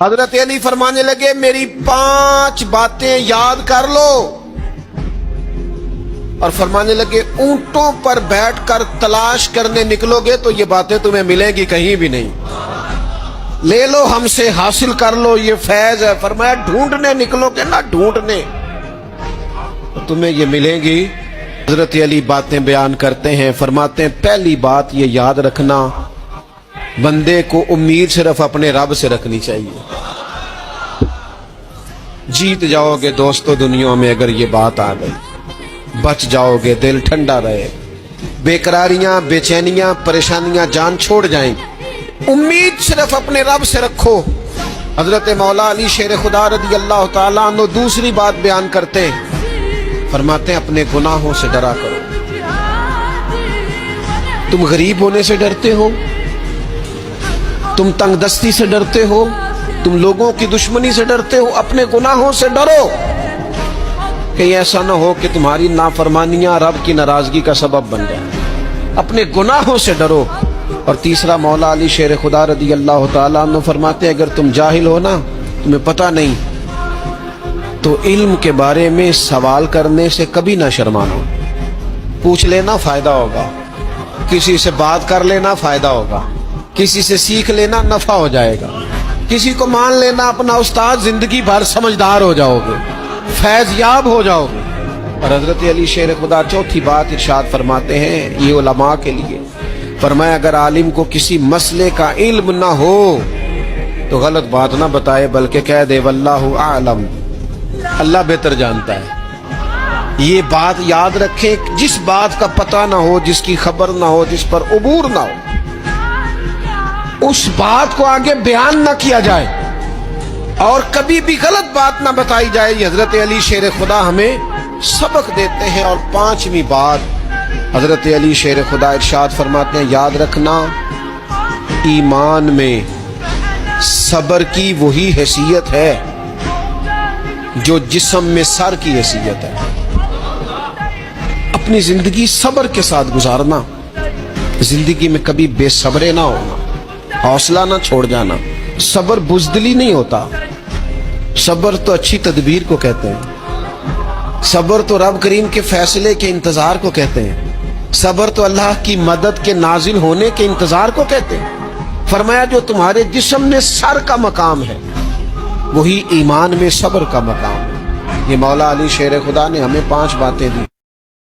حضرت علی فرمانے لگے میری 5 باتیں یاد کر لو، اور فرمانے لگے اونٹوں پر بیٹھ کر تلاش کرنے نکلو گے تو یہ باتیں تمہیں ملیں گی کہیں بھی نہیں، لے لو ہم سے حاصل کر لو، یہ فیض ہے۔ فرمایا ڈھونڈنے نکلو گے نہ ڈھونڈنے تو تمہیں یہ ملیں گی۔ حضرت علی باتیں بیان کرتے ہیں، فرماتے ہیں پہلی بات یہ یاد رکھنا، بندے کو امید صرف اپنے رب سے رکھنی چاہیے۔ جیت جاؤ گے دوستو دنیا میں اگر یہ بات آ گئی، بچ جاؤ گے، دل ٹھنڈا رہے، بے قراریاں بے چینیاں پریشانیاں جان چھوڑ جائیں گی۔ امید صرف اپنے رب سے رکھو۔ حضرت مولا علی شیر خدا رضی اللہ تعالیٰ عنہ دوسری بات بیان کرتے ہیں، فرماتے ہیں اپنے گناہوں سے ڈرا کرو۔ تم غریب ہونے سے ڈرتے ہو، تم تنگ دستی سے ڈرتے ہو، تم لوگوں کی دشمنی سے ڈرتے ہو، اپنے گناہوں سے ڈرو، کہیں ایسا نہ ہو کہ تمہاری نافرمانیاں رب کی ناراضگی کا سبب بن جائے۔ اپنے گناہوں سے ڈرو۔ اور تیسرا مولا علی شیر خدا رضی اللہ تعالیٰ عنہ فرماتے ہیں اگر تم جاہل ہو نا، تمہیں پتہ نہیں، تو علم کے بارے میں سوال کرنے سے کبھی نہ شرمانا، پوچھ لینا فائدہ ہوگا، کسی سے بات کر لینا فائدہ ہوگا، کسی سے سیکھ لینا نفع ہو جائے گا، کسی کو مان لینا اپنا استاد، زندگی بھر سمجھدار ہو جاؤ گے، فیض یاب ہو جاؤ گے۔ اور حضرت علی شیر خدا چوتھی بات ارشاد فرماتے ہیں یہ علماء کے لیے، فرمایا اگر عالم کو کسی مسئلے کا علم نہ ہو تو غلط بات نہ بتائے بلکہ کہہ دے واللہ اعلم، اللہ بہتر جانتا ہے۔ یہ بات یاد رکھیں، جس بات کا پتہ نہ ہو، جس کی خبر نہ ہو، جس پر عبور نہ ہو، اس بات کو آگے بیان نہ کیا جائے اور کبھی بھی غلط بات نہ بتائی جائے۔ یہ حضرت علی شیر خدا ہمیں سبق دیتے ہیں۔ اور 5ویں بات حضرت علی شیر خدا ارشاد فرماتے ہیں یاد رکھنا، ایمان میں صبر کی وہی حیثیت ہے جو جسم میں سر کی حیثیت ہے۔ اپنی زندگی صبر کے ساتھ گزارنا، زندگی میں کبھی بے صبرے نہ ہونا، حوصلہ نہ چھوڑ جانا۔ صبر بزدلی نہیں ہوتا، صبر تو اچھی تدبیر کو کہتے ہیں، صبر تو رب کریم کے فیصلے کے انتظار کو کہتے ہیں، صبر تو اللہ کی مدد کے نازل ہونے کے انتظار کو کہتے ہیں۔ فرمایا جو تمہارے جسم میں سر کا مقام ہے وہی ایمان میں صبر کا مقام ہے۔ یہ مولا علی شیر خدا نے ہمیں 5 باتیں دی۔